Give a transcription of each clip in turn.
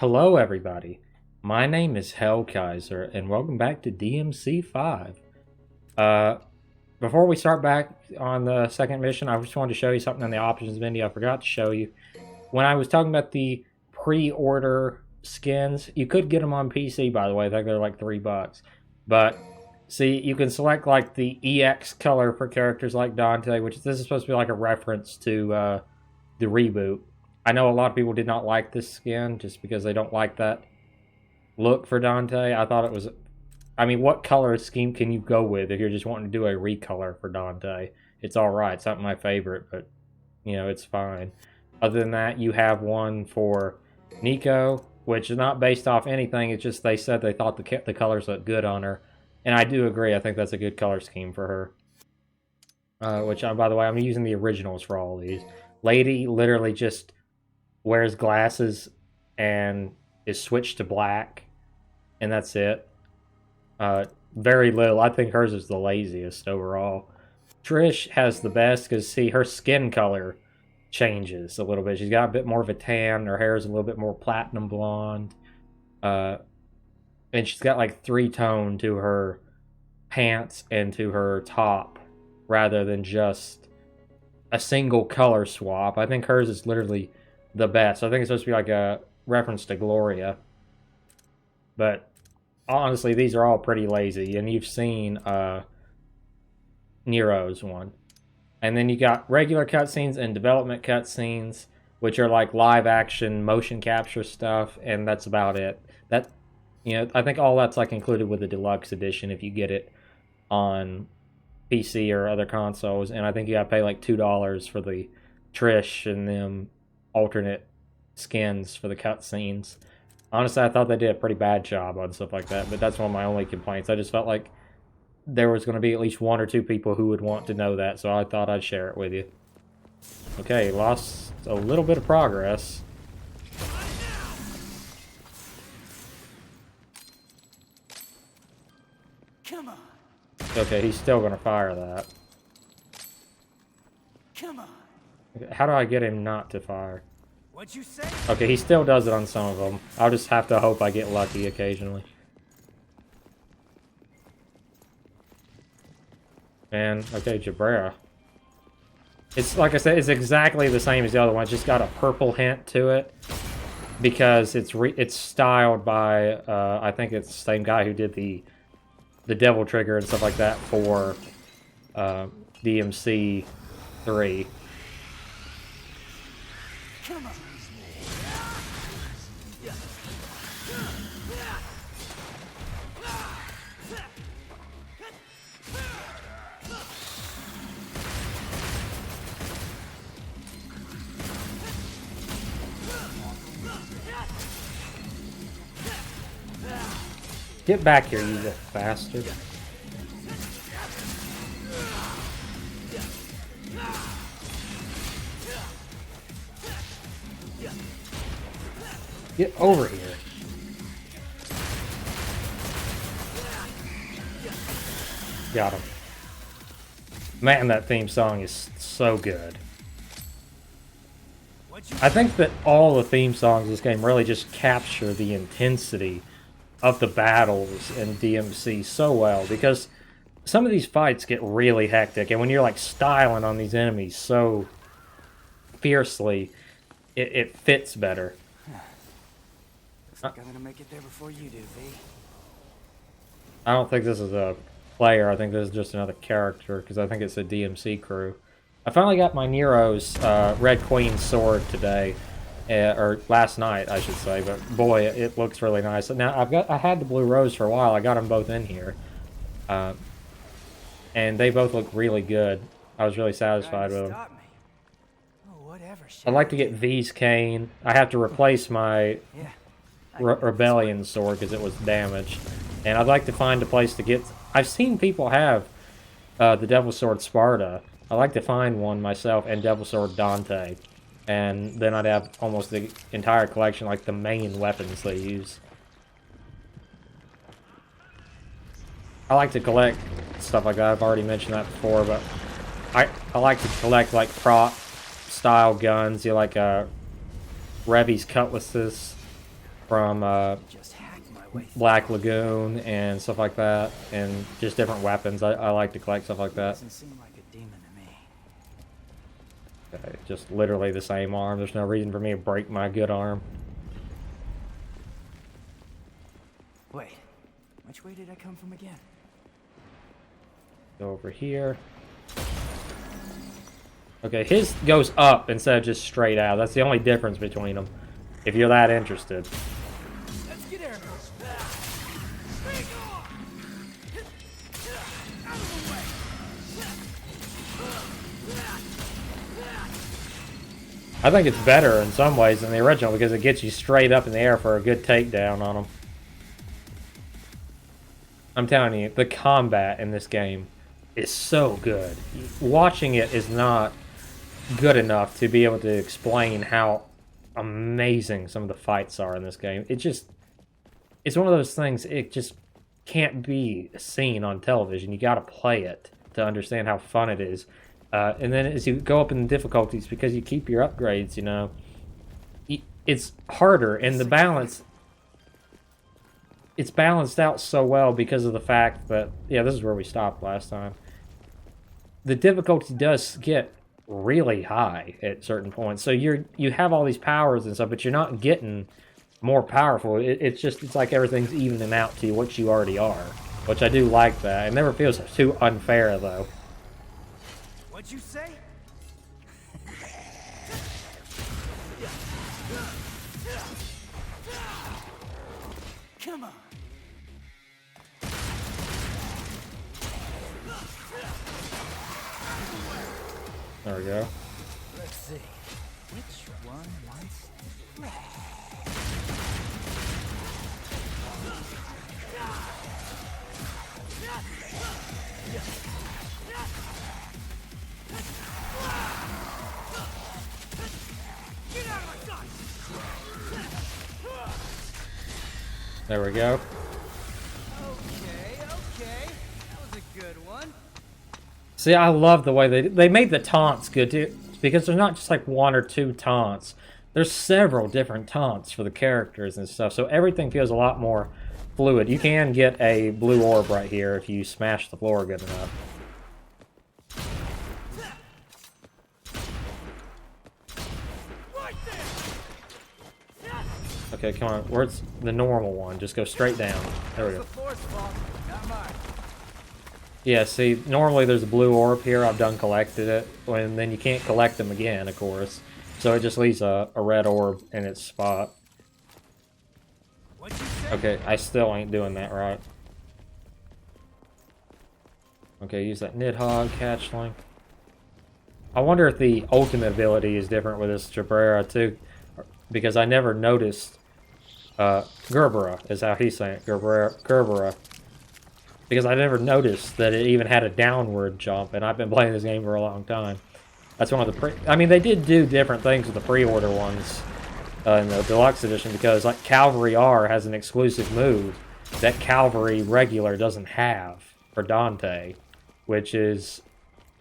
Hello, everybody. My name is Hellkaiser, and welcome back to DMC5. Uh, Before we start back on the second mission, I just wanted to show you something in the options video I forgot to show you. When I was talking about the pre-order skins, you could get them on PC, by the way. I think they're like $3. But, see, you can select like the EX color for characters like Dante, which this is supposed to be like a reference to the reboot. I know a lot of people did not like this skin just because they don't like that look for Dante. I thought it was... I mean, what color scheme can you go with if you're just wanting to do a recolor for Dante? It's alright. It's not my favorite, but, you know, it's fine. Other than that, you have one for Nico, which is not based off anything. It's just they said they thought the colors looked good on her. And I do agree. I think that's a good color scheme for her. Which, by the way, I'm using the originals for all of these. Lady literally just wears glasses and is switched to black, and that's it. Very little. I think hers is the laziest overall. Trish has the best because, see, her skin color changes a little bit. She's got a bit more of a tan. Her hair is a little bit more platinum blonde. And she's got like 3-tone to her pants and to her top rather than just a single color swap. I think hers is literally the best. I think it's supposed to be like a reference to Gloria. But honestly, these are all pretty lazy. And you've seen Nero's one. And then you got regular cutscenes and development cutscenes, which are like live action motion capture stuff, and that's about it. That, you know, I think all that's like included with the deluxe edition if you get it on PC or other consoles. And I think you gotta pay like $2 for the Trish and them alternate skins for the cutscenes. Honestly, I thought they did a pretty bad job on stuff like that, but that's one of my only complaints. I just felt like there was going to be at least 1 or 2 people who would want to know that, so I thought I'd share it with you. Okay, lost a little bit of progress. Come on. Okay, he's still going to fire that. Come on. How do I get him not to fire? What'd you say? Okay, he still does it on some of them. I'll just have to hope I get lucky occasionally. And, okay, Jabrera. It's, like I said, it's exactly the same as the other one. It's just got a purple hint to it. Because it's styled by, I think it's the same guy who did the Devil Trigger and stuff like that for DMC 3. Come on. Get back here, you little bastard. Get over here. Got him. Man, that theme song is so good. I think that all the theme songs in this game really just capture the intensity of the battles in DMC so well, because some of these fights get really hectic, and when you're like styling on these enemies so fiercely, it fits better. Looks like I'm gonna make it there before you do, V. I don't think this is a player. I think this is just another character, because I think it's a DMC crew. I finally got my Nero's Red Queen sword today, or last night, I should say. But boy, it looks really nice. Now I had the Blue Rose for a while. I got them both in here, and they both look really good. I was really satisfied with them. Oh, whatever. I'd like to get V's cane. I have to replace my Rebellion sword because it was damaged, and I'd like to find a place to get. I've seen people have the Devil Sword Sparta. I'd like to find one myself, and Devil Sword Dante, and then I'd have almost the entire collection, like the main weapons they use. I like to collect stuff like that. I've already mentioned that before, but I like to collect like prop style guns. You like Revy's cutlasses, from Just hack my way. Black Lagoon and stuff like that, and just different weapons. I like to collect stuff like that. Doesn't seem like a demon to me. Okay, just literally the same arm. There's no reason for me to break my good arm. Wait, which way did I come from again? Go over here. Okay, his goes up instead of just straight out. That's the only difference between them, if you're that interested. Let's get air. I think it's better in some ways than the original because it gets you straight up in the air for a good takedown on them. I'm telling you, the combat in this game is so good. Watching it is not good enough to be able to explain how amazing some of the fights are in this game. It's one of those things, it just can't be seen on television. You gotta play it to understand how fun it is. And then as you go up in difficulties, because you keep your upgrades, you know, it's harder, and the balance, it's balanced out so well because of the fact that, yeah, this is where we stopped last time. The difficulty does get really high at certain points. So you have all these powers and stuff, but you're not getting more powerful. It's like everything's evening out to what you already are, which I do like that. It never feels too unfair though. What'd you say? Come on. There we go. Let's see. Which one wants? There we go. Okay, that was a good one. See, I love the way they made the taunts good too, because they're not just like one or two taunts. There's several different taunts for the characters and stuff, so everything feels a lot more fluid. You can get a blue orb right here if you smash the floor good enough. Okay, come on. Where's the normal one? Just go straight down. There we go. Yeah, see, normally there's a blue orb here. I've done collected it. And then you can't collect them again, of course. So it just leaves a red orb in its spot. Okay, I still ain't doing that right. Okay, use that Nidhogg catchling. I wonder if the ultimate ability is different with this Jabrera too. Because I never noticed... Gerbera is how he's saying it. Gerbera. Because I never noticed that it even had a downward jump, and I've been playing this game for a long time. That's one of the I mean, they did do different things with the pre-order ones in the Deluxe Edition, because like Calvary R has an exclusive move that Calvary Regular doesn't have for Dante, which is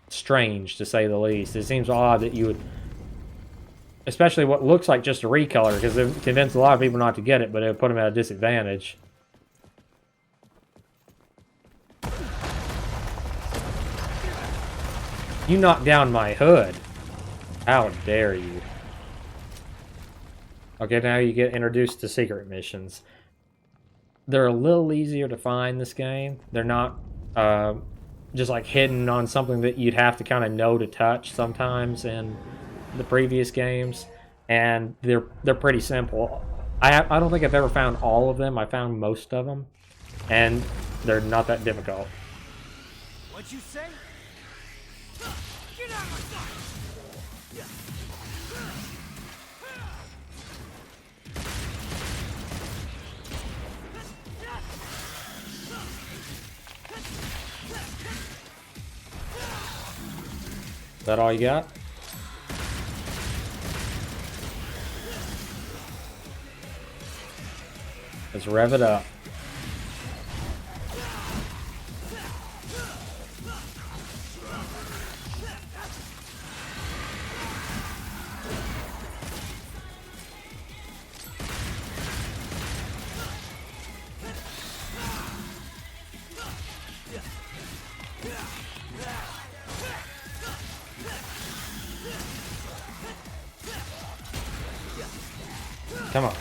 strange to say the least. It seems odd that you would... Especially what looks like just a recolor, because it convinced a lot of people not to get it, but it would put them at a disadvantage. You knocked down my hood. How dare you. Okay, now you get introduced to secret missions. They're a little easier to find this game. They're not just like hidden on something that you'd have to kind of know to touch sometimes in the previous games, and they're pretty simple. I don't think I've ever found all of them. I found most of them, and they're not that difficult. What'd you say? Get out of my sight! Is that all you got? Let's rev it up. Come on.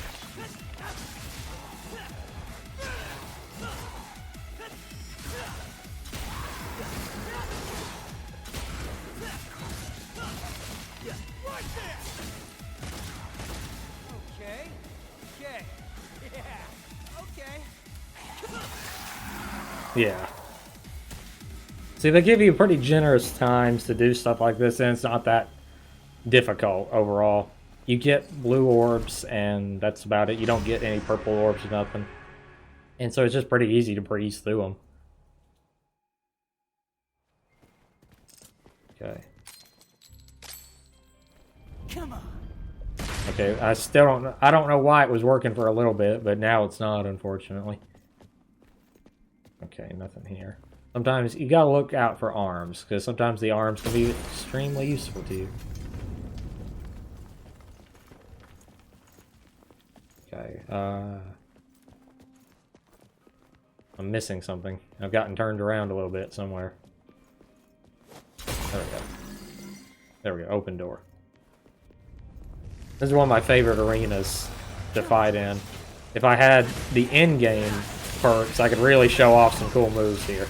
Okay. Okay. Yeah. Okay. Yeah. See, they give you pretty generous times to do stuff like this, and it's not that difficult overall. You get blue orbs, and that's about it. You don't get any purple orbs or nothing. And so it's just pretty easy to breeze through them. Okay. Come on. Okay, I don't know why it was working for a little bit, but now it's not, unfortunately. Okay, nothing here. Sometimes you gotta look out for arms, because sometimes the arms can be extremely useful to you. Okay, I'm missing something. I've gotten turned around a little bit somewhere. There we go. There we go, open door. This is one of my favorite arenas to fight in. If I had the in-game perks, I could really show off some cool moves here.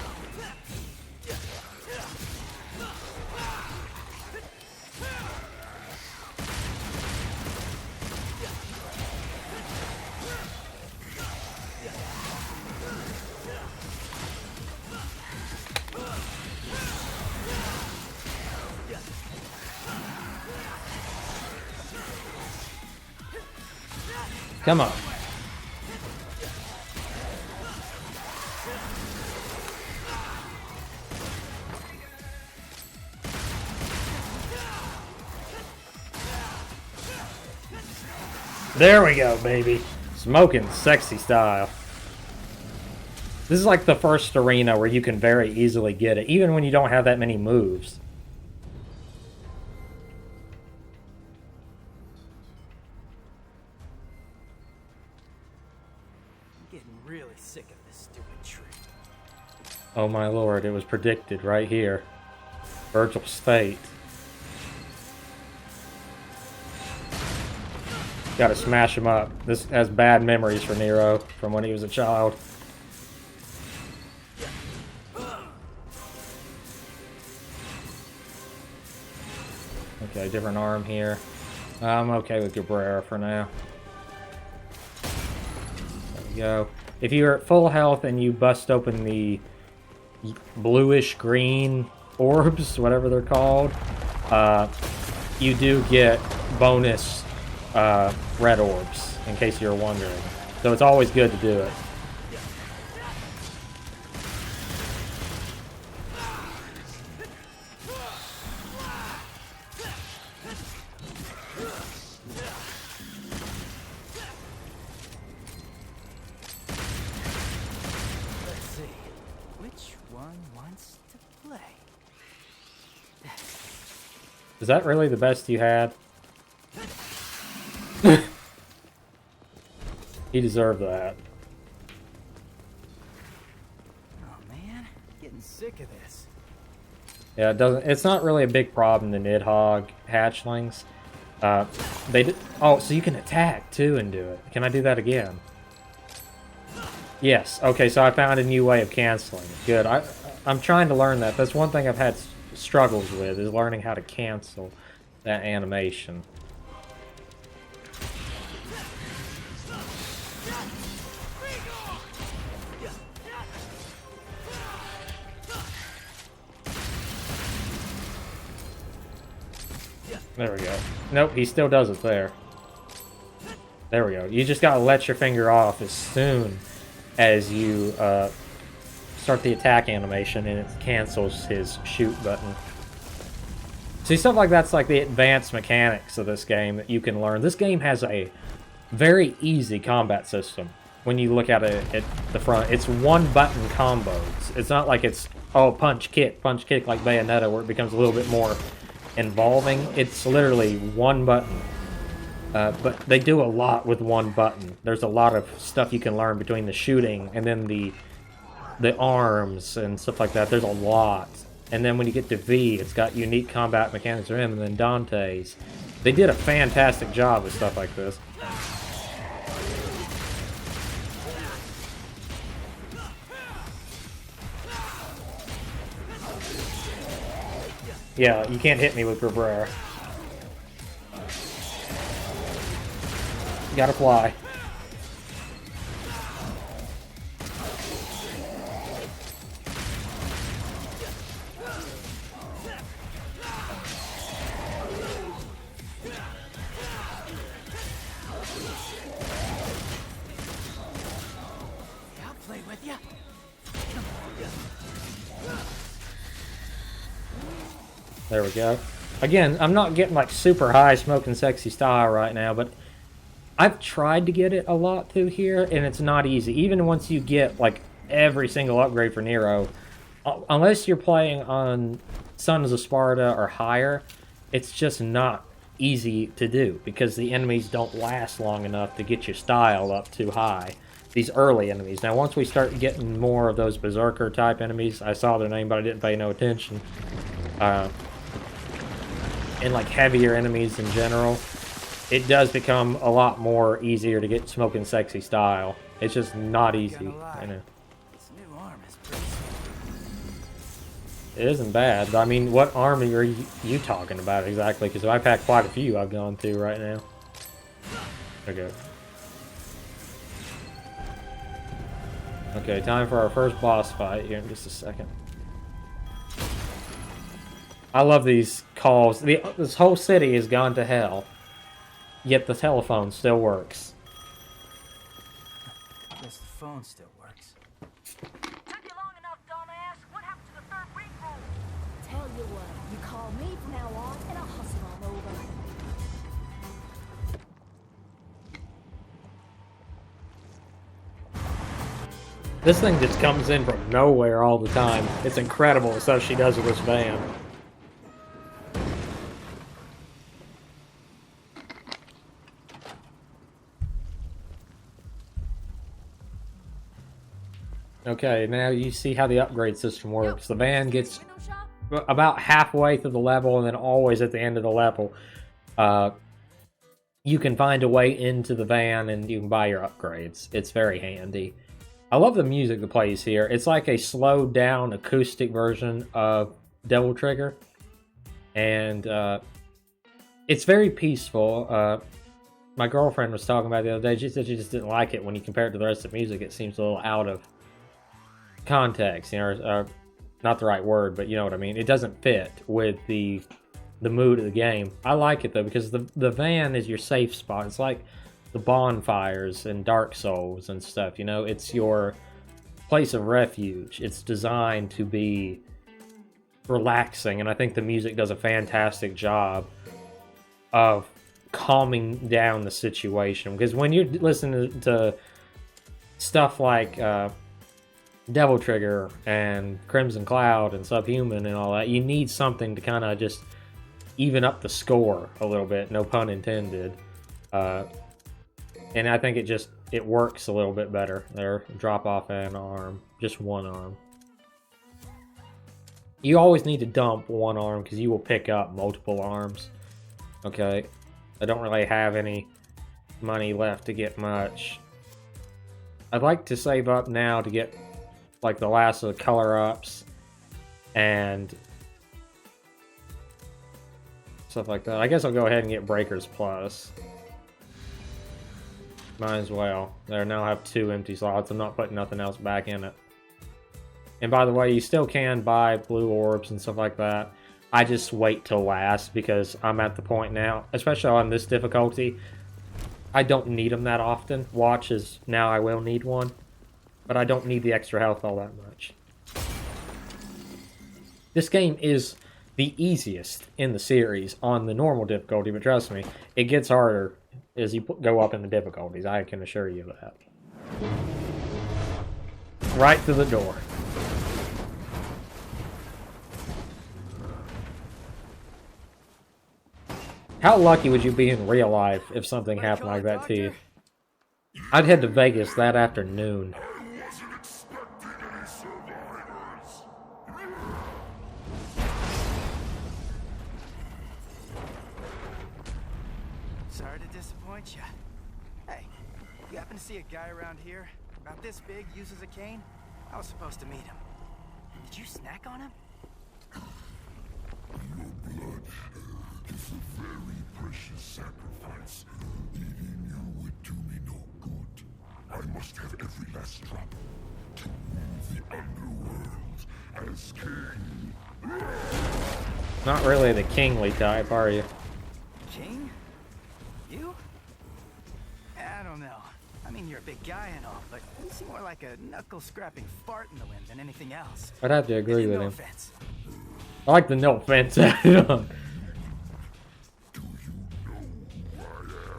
Come on. There we go, baby. Smoking sexy style. This is like the first arena where you can very easily get it, even when you don't have that many moves. I'm getting really sick of this stupid tree. Oh my lord, it was predicted right here. Virgil's fate. Gotta smash him up. This has bad memories for Nero from when he was a child. Okay, different arm here. I'm okay with Cabrera for now. There we go. If you're at full health and you bust open the bluish green orbs, whatever they're called, you do get bonus red orbs, in case you're wondering. So it's always good to do it. Let's see. Which one wants to play? Is that really the best you had? He deserved that. Oh man, getting sick of this. Yeah, it's not really a big problem, the Nidhogg hatchlings. Oh, so you can attack too and do it. Can I do that again? Yes. Okay, so I found a new way of canceling. Good. I'm trying to learn that. That's one thing I've had struggles with, is learning how to cancel that animation. There we go. Nope, he still does it there. There we go. You just gotta let your finger off as soon as you start the attack animation, and it cancels his shoot button. See, stuff like that's like the advanced mechanics of this game that you can learn. This game has a very easy combat system. When you look at it at the front, it's one button combos. It's not like it's, oh, punch kick like Bayonetta, where it becomes a little bit more involving. It's literally one button. But they do a lot with one button. There's a lot of stuff you can learn between the shooting and then the arms and stuff like that. There's a lot. And then when you get to V, it's got unique combat mechanics for him, and then Dante's. They did a fantastic job with stuff like this. Yeah, you can't hit me with Cabrera. You gotta fly. I'll play with you. There we go. Again, I'm not getting like super high smoking sexy style right now, but I've tried to get it a lot through here, and it's not easy. Even once you get like every single upgrade for Nero, unless you're playing on Sons of Sparta or higher, it's just not easy to do because the enemies don't last long enough to get your style up too high. These early enemies. Now, once we start getting more of those Berserker type enemies, I saw their name, but I didn't pay no attention. And like heavier enemies in general, it does become a lot more easier to get smoking sexy style. It's just not easy. I know. This new arm is pretty sweet. It isn't bad, but I mean, what army are you talking about exactly? Because I've had quite a few I've gone through right now. Okay. Okay, time for our first boss fight here in just a second. I love these calls. This whole city has gone to hell, yet the telephone still works. Guess the phone still works. Took you long enough, dumbass. What happened to the third ring rule? Tell you what, you call me from now on, and I'll hustle on over. This thing just comes in from nowhere all the time. It's incredible the stuff she does with this van. Okay, now you see how the upgrade system works. The van gets about halfway through the level, and then always at the end of the level, you can find a way into the van and you can buy your upgrades. It's very handy. I love the music that plays here. It's like a slowed down acoustic version of Devil Trigger, and it's very peaceful. My girlfriend was talking about it the other day. She said she just didn't like it when you compare it to the rest of the music. It seems a little out of context, you know, not the right word, but you know what I mean. It doesn't fit with the mood of the game. I like it though because the van is your safe spot. It's like the bonfires and Dark Souls and stuff, you know. It's your place of refuge. It's designed to be relaxing, and I think the music does a fantastic job of calming down the situation, because when you're listening to stuff like Devil Trigger and Crimson Cloud and Subhuman and all that, you need something to kind of just even up the score a little bit, no pun intended. And I think it works a little bit better there. Drop off an arm, just one arm. You always need to dump one arm because you will pick up multiple arms. Okay, I don't really have any money left to get much. I'd like to save up now to get like the last of the color ups and stuff like that. I guess I'll go ahead and get Breakers Plus. Might as well. There, now I have 2 empty slots. I'm not putting nothing else back in it. And by the way, you still can buy blue orbs and stuff like that. I just wait till last because I'm at the point now, especially on this difficulty, I don't need them that often. Watch is now I will need one, but I don't need the extra health all that much. This game is the easiest in the series on the normal difficulty, but trust me, it gets harder as you go up in the difficulties. I can assure you of that. Right through the door. How lucky would you be in real life if something happened like that to you? I'd head to Vegas that afternoon. Sorry to disappoint you. Hey, you happen to see a guy around here about this big uses a cane? I was supposed to meet him. Did you snack on him? blood is a very precious sacrifice. Eating you would do me no good. I must have every last drop to rule the underworld as king. Not really the kingly type, are you? King? You? I don't know. I mean, you're a big guy and all, but you seem more like a knuckle-scrapping fart in the wind than anything else. I'd have to agree with No him. offense. I like the no offense added on.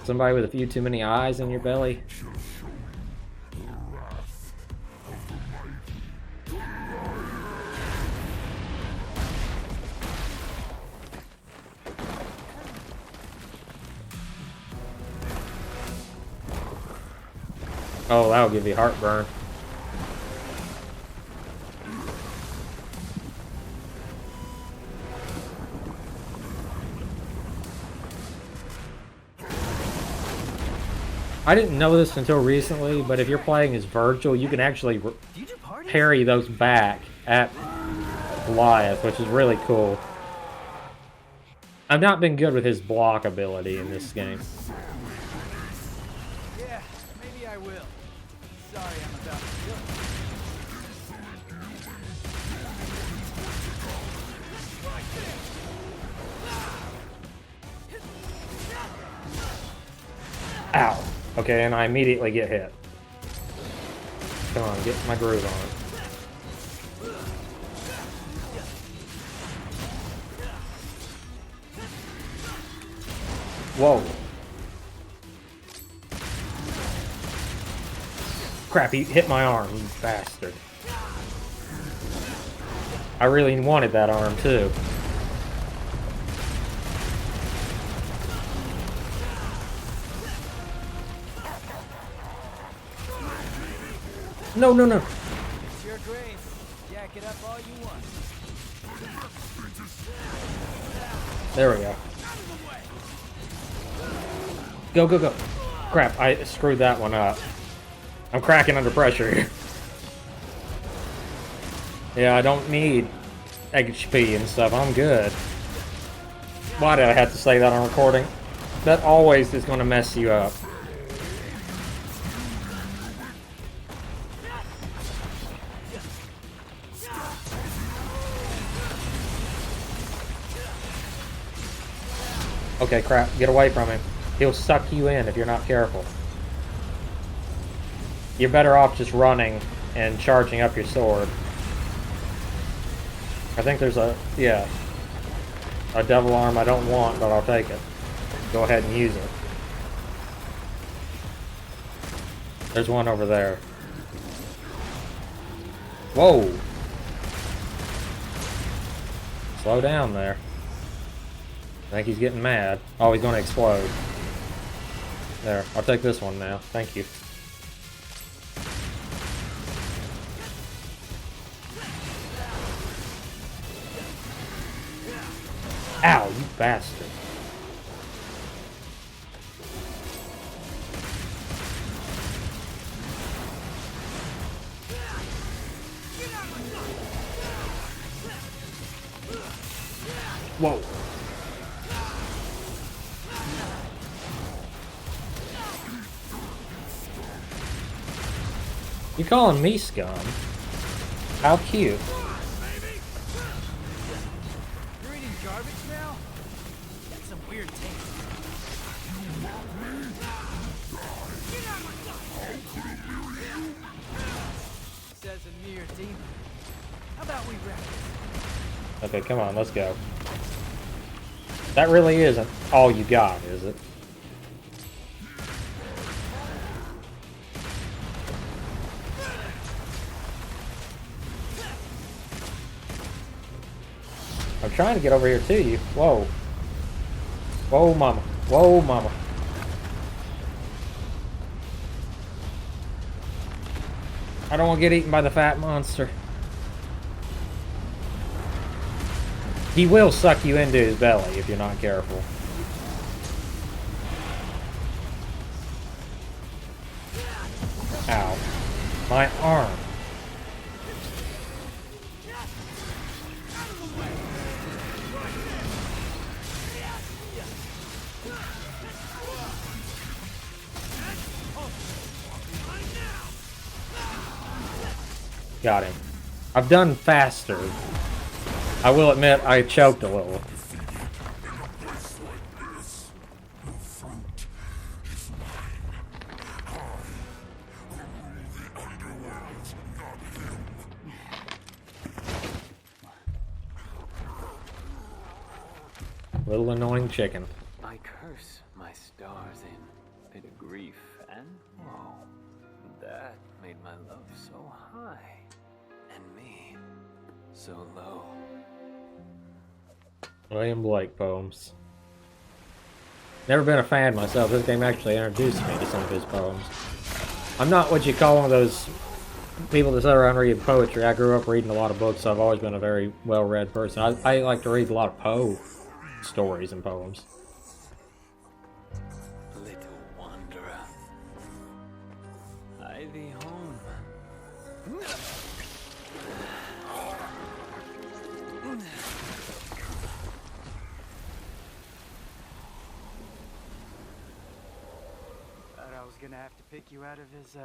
Somebody with a few too many eyes in your belly. Oh, that'll give you heartburn. I didn't know this until recently, but if you're playing as Virgil, you can actually Do you do parties? parry those back at Goliath, which is really cool. I've not been good with his block ability in this game. Yeah, maybe I will. Sorry, I'm about to kill you. Ow. Okay, and I immediately get hit. Come on, get my groove on. Whoa. Crap, he hit my arm, you bastard. I really wanted that arm, too. No, no, no. It's your grave. Jack it up all you want. There we go. Go, go, go. Crap, I screwed that one up. I'm cracking under pressure here. Yeah, I don't need HP and stuff. I'm good. Why did I have to say that on recording? That always is going to mess you up. Okay, crap. Get away from him. He'll suck you in if you're not careful. You're better off just running and charging up your sword. I think there's a devil arm I don't want, but I'll take it. Go ahead and use it. There's one over there. Whoa! Slow down there. I think he's getting mad. Oh, he's going to explode. There, I'll take this one now. Thank you. Ow, you bastard. Whoa. You calling me scum? How cute. You're eating garbage now? That's some weird taste. Says a mere demon. How about we wrap it? Okay, come on, let's go. That really isn't all you got, is it? I'm trying to get over here to you. Whoa. Whoa, mama. Whoa, mama. I don't want to get eaten by the fat monster. He will suck you into his belly if you're not careful. Ow. My arm. Got him. I've done faster. I will admit I choked a little. Little annoying chicken. I curse my stars in bit of grief and woe. That made my love so high, and me so low. William Blake poems. Never been a fan myself. This game actually introduced me to some of his poems. I'm not what you call one of those people that sit around reading poetry. I grew up reading a lot of books, so I've always been a very well-read person. I like to read a lot of Poe stories and poems. Little wanderer, I thee home. Thought I was gonna have to pick you out of his,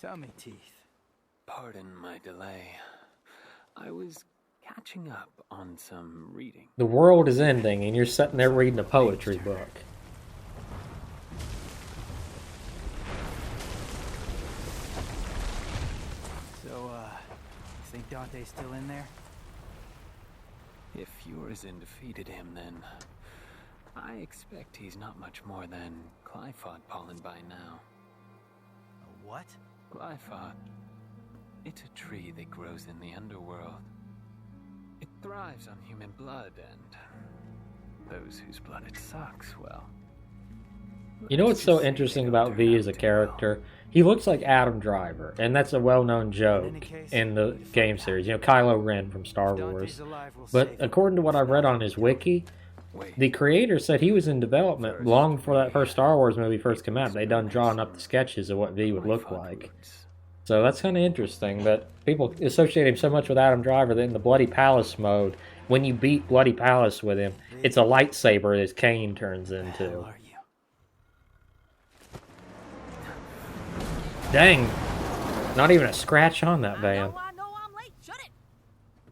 tummy teeth. Pardon my delay. I was catching up on some reading. The world is ending, and you're sitting there reading a poetry book. So, you think Dante's still in there? If Urizen defeated him, then I expect he's not much more than Glyphod pollen by now. A what? Glyphod. It's a tree that grows in the underworld. It thrives on human blood, and those whose blood it sucks, well. You know what's so interesting about V as a character? He looks like Adam Driver, and that's a well-known joke in the game series. You know, Kylo Ren from Star Wars. But according to what I've read on his wiki, the creator said he was in development long before that first Star Wars movie first came out. They done drawing up the sketches of what V would look like. So that's kind of interesting, but people associate him so much with Adam Driver that in the Bloody Palace mode, when you beat Bloody Palace with him, it's a lightsaber that his cane turns into. Who are you? Dang, not even a scratch on that van. I know I'm late. Shut it.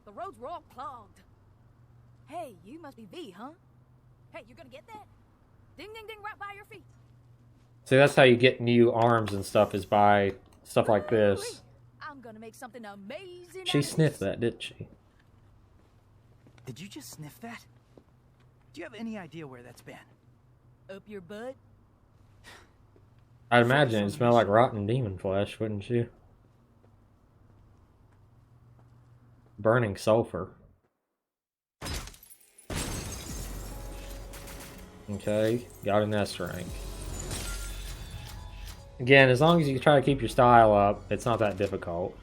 The roads were all clogged. Hey, you must be V, huh? Hey, you're gonna get that? Ding, ding, ding, right by your feet. See, that's how you get new arms and stuff, is by stuff like this. I'm gonna make something amazing. She sniffed that, didn't she? Did you just sniff that? Do you have any idea where that's been? Up your butt. I'd imagine it smelled like rotten demon flesh, wouldn't you? Burning sulfur. Okay, got an S rank. Again, as long as you try to keep your style up, it's not that difficult.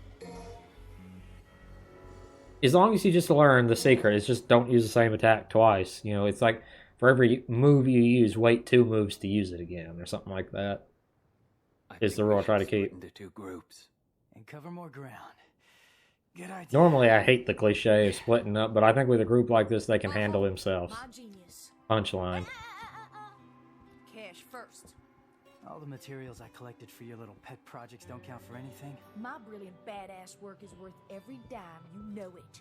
As long as you just learn the secret, it's just don't use the same attack twice. You know, it's like for every move you use, wait 2 moves to use it again, or something like that. Is the rule I try to keep. Into 2 groups. And cover more ground. Good idea. Normally, I hate the cliche of splitting up, but I think with a group like this, they can handle themselves. My genius. Punchline. Cash first. All the materials I collected for your little pet projects don't count for anything. My brilliant badass work is worth every dime, you know it.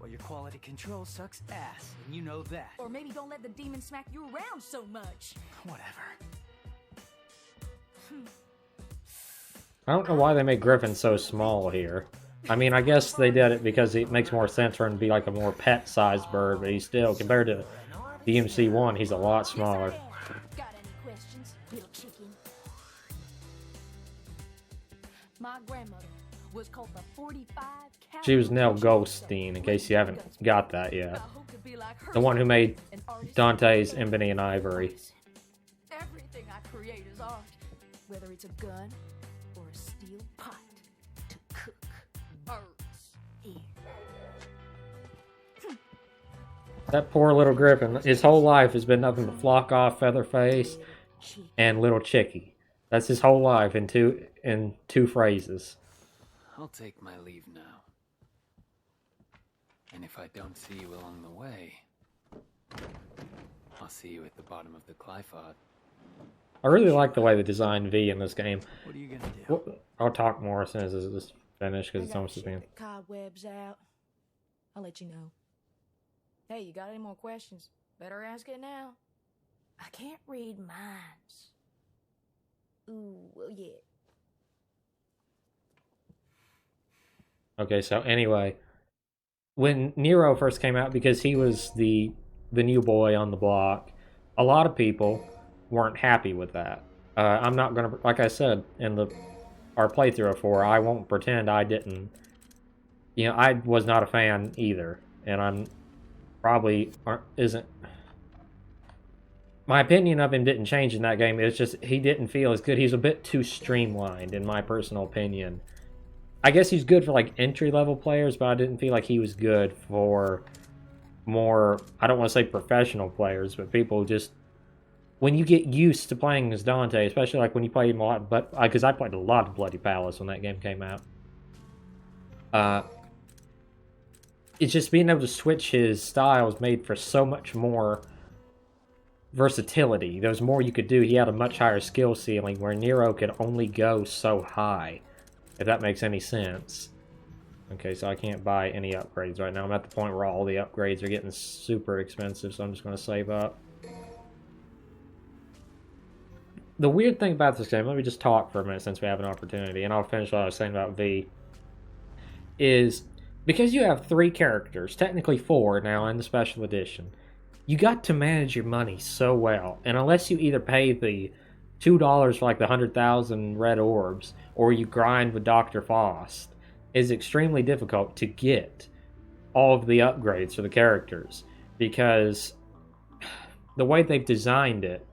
Well, your quality control sucks ass, and you know that. Or maybe don't let the demon smack you around so much. Whatever. I don't know why they make Griffin so small here. I mean, I guess they did it because it makes more sense for him to be like a more pet-sized bird, but he's still, compared to DMC1, he's a lot smaller. Got any questions, little chicken? My grandmother was called the 45 She was Nell Goldstein, in case you haven't got that I yet. hope to be like her. The one who made An artist. Dante's Ebony and Ivory. Everything I create is art. Whether it's a gun or a steel pot to cook birds in. That poor little Griffin, his whole life has been nothing but Flock Off, Featherface, and Little Chickie. That's his whole life in two phrases. I'll take my leave now. And if I don't see you along the way, I'll see you at the bottom of the Glyphod. I really like the way they designed V in this game. What are you gonna do? I'll talk more as soon as this finish I because it's gotta almost at the check end. the cobwebs out. I'll let you know. Hey, you got any more questions? Better ask it now. I can't read minds. Ooh, well, yeah. Okay, so anyway, when Nero first came out, because he was the new boy on the block, a lot of people weren't happy with that. I'm not gonna, like I said in our playthrough of 4, I won't pretend I didn't. You know, I was not a fan either, and I'm probably isn't. My opinion of him didn't change in that game. It's just he didn't feel as good. He's a bit too streamlined, in my personal opinion. I guess he's good for like entry-level players, but I didn't feel like he was good for more, I don't want to say professional players, but people just, when you get used to playing as Dante, especially like when you played him a lot, but because I played a lot of Bloody Palace when that game came out, it's just being able to switch his styles made for so much more versatility. There was more you could do. He had a much higher skill ceiling, where Nero could only go so high, if that makes any sense. Okay, so I can't buy any upgrades right now. I'm at the point where all the upgrades are getting super expensive, so I'm just going to save up. The weird thing about this game, let me just talk for a minute since we have an opportunity, and I'll finish what I was saying about V, is because you have 3 characters, technically 4 now in the special edition, you got to manage your money so well. And unless you either pay the $2 for like the 100,000 red orbs, or you grind with Dr. Faust, it's extremely difficult to get all of the upgrades for the characters, because the way they've designed it,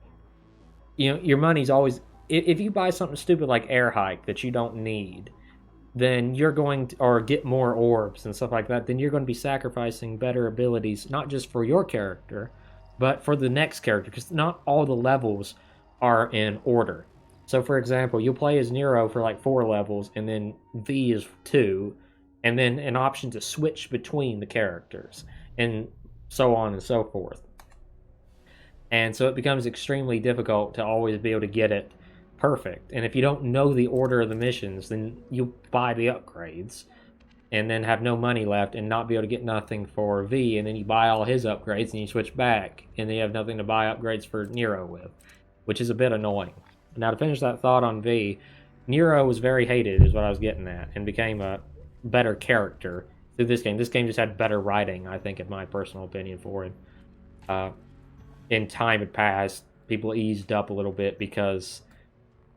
you know, your money's always, if you buy something stupid like Air Hike that you don't need, then you're going to, or get more orbs and stuff like that, then you're going to be sacrificing better abilities, not just for your character, but for the next character, because not all the levels are in order. So, for example, you'll play as Nero for like 4 levels, and then V is 2, and then an option to switch between the characters, and so on and so forth. And so it becomes extremely difficult to always be able to get it perfect. And if you don't know the order of the missions, then you buy the upgrades and then have no money left and not be able to get nothing for V, and then you buy all his upgrades and you switch back and then you have nothing to buy upgrades for Nero with, which is a bit annoying. Now, to finish that thought on V, Nero was very hated is what I was getting at, and became a better character through this game. This game just had better writing, I think, in my personal opinion, for him. In time had passed, people eased up a little bit because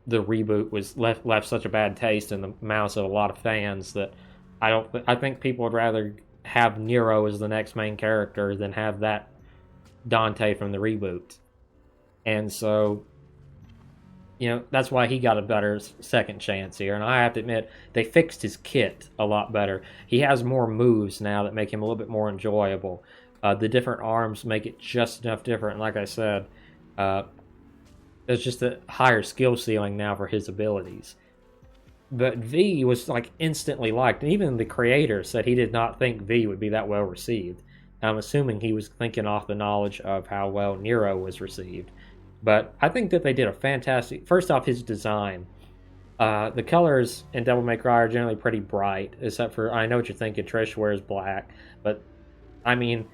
the reboot was left such a bad taste in the mouths of a lot of fans that I think people would rather have Nero as the next main character than have that Dante from the reboot. And so, you know, that's why he got a better second chance here. And I have to admit, they fixed his kit a lot better. He has more moves now that make him a little bit more enjoyable. The different arms make it just enough different. And like I said, there's just a higher skill ceiling now for his abilities. But V was like instantly liked. And even the creator said he did not think V would be that well received. I'm assuming he was thinking off the knowledge of how well Nero was received. But I think that they did a fantastic... First off, his design. The colors in Devil May Cry are generally pretty bright, except for, I know what you're thinking, Trish wears black. But, I mean,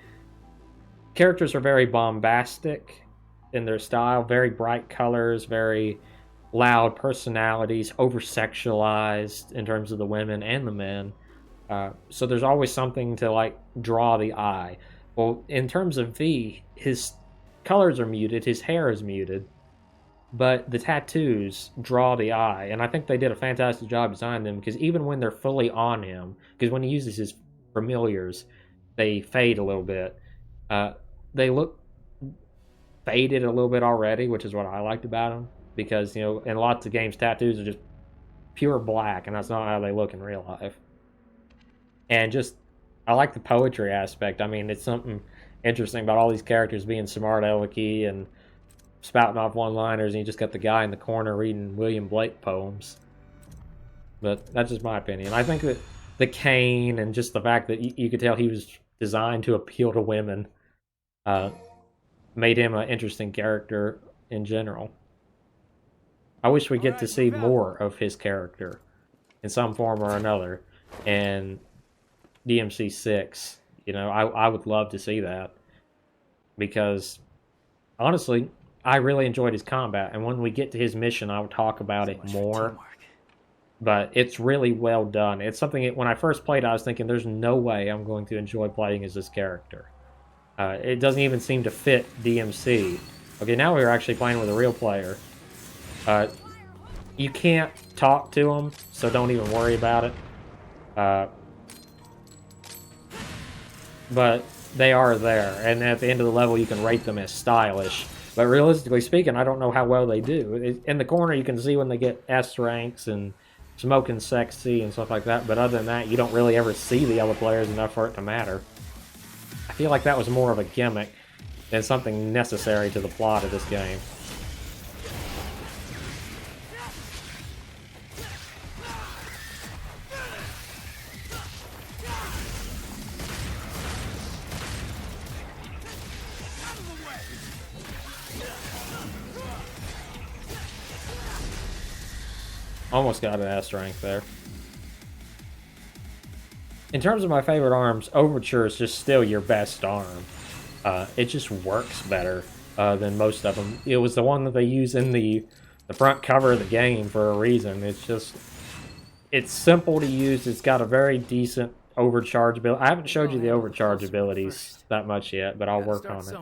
characters are very bombastic in their style, very bright colors, very loud personalities, over-sexualized in terms of the women and the men. So there's always something to, like, draw the eye. Well, in terms of V, his colors are muted, his hair is muted, but the tattoos draw the eye, and I think they did a fantastic job designing them, because even when they're fully on him, because when he uses his familiars, they fade a little bit. They look faded a little bit already, which is what I liked about them, because, you know, in lots of games, tattoos are just pure black, and that's not how they look in real life. And just, I like the poetry aspect. I mean, it's something interesting about all these characters being smart alecky and spouting off one-liners, and you just got the guy in the corner reading William Blake poems. But that's just my opinion. I think that the cane and just the fact that you could tell he was designed to appeal to women made him an interesting character in general. I wish we get to see more of his character in some form or another. in DMC 6. You know, I would love to see that, because honestly, I really enjoyed his combat, and when we get to his mission, I will talk about So it much for more. teamwork. But it's really well done. It's something that when I first played, I was thinking, there's no way I'm going to enjoy playing as this character. It doesn't even seem to fit DMC. Okay, now we're actually playing with a real player. You can't talk to them, so don't even worry about it. But they are there, and at the end of the level, you can rate them as stylish. But realistically speaking, I don't know how well they do. In the corner, you can see when they get S ranks and smoking sexy and stuff like that, but other than that, you don't really ever see the other players enough for it to matter. I feel like that was more of a gimmick than something necessary to the plot of this game. Almost got an S rank there. In terms of my favorite arms, Overture is just still your best arm. It just works better than most of them. It was the one that they use in the front cover of the game for a reason. It's simple to use. It's got a very decent overcharge ability. I haven't showed you the overcharge abilities that much yet, but I'll work on it.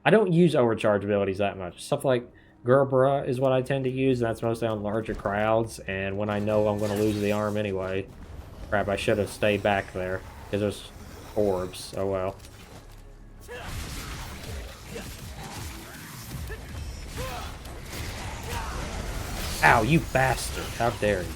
I don't use overcharge abilities that much. Stuff like Gerbera is what I tend to use. That's mostly on larger crowds, and when I know I'm going to lose the arm anyway. Crap, I should have stayed back there, because there's orbs. Oh well. Ow, you bastard. How dare you.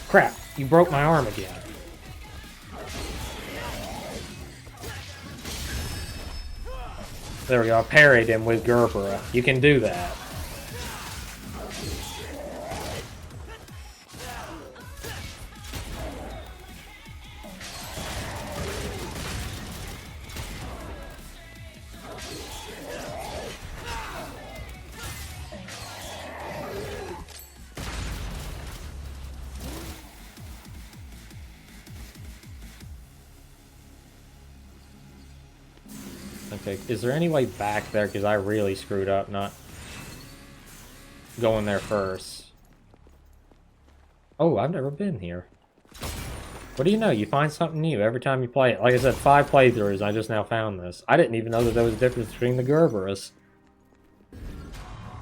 Crap, you broke my arm again. There we go, I parried him with Gerbera. You can do that. Okay, is there any way back there? Because I really screwed up not going there first. Oh, I've never been here. What do you know? You find something new every time you play it. Like I said, 5 playthroughs, I just now found this. I didn't even know that there was a difference between the Gerberas.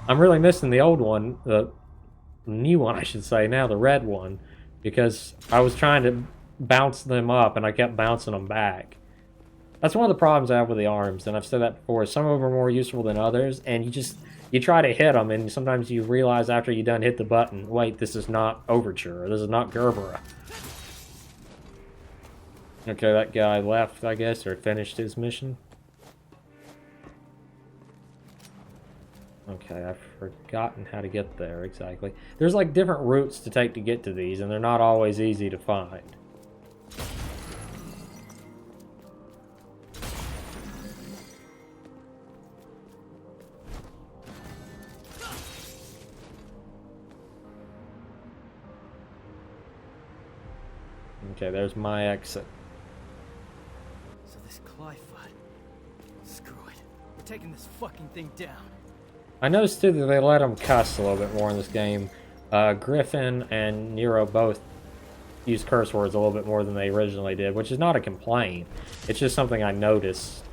I'm really missing the old one, the new one I should say now, the red one, because I was trying to bounce them up and I kept bouncing them back. That's one of the problems I have with the arms, and I've said that before. Some of them are more useful than others, and you try to hit them, and sometimes you realize after you done hit the button, wait, this is not Overture, or this is not Gerbera. Okay, that guy left, I guess, or finished his mission. Okay, I've forgotten how to get there exactly. There's like different routes to take to get to these, and they're not always easy to find. Okay, there's my exit. So this Clive fight. Screw it. We're taking this fucking thing down. I noticed too that they let him cuss a little bit more in this game. Griffin and Nero both use curse words a little bit more than they originally did, which is not a complaint. It's just something I noticed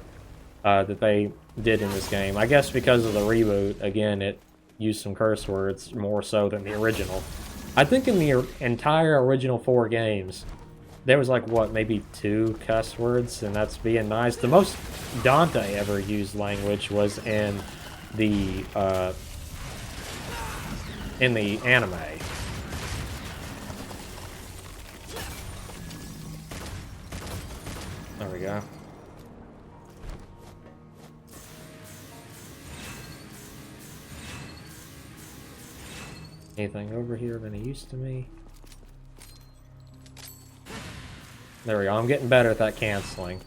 that they did in this game. I guess because of the reboot, again, it used some curse words more so than the original. I think in the entire original 4 games, there was like, what, maybe 2 cuss words, and that's being nice. The most Dante ever used language was in the anime. There we go. Anything over here of any use to me? There we go. I'm getting better at that canceling.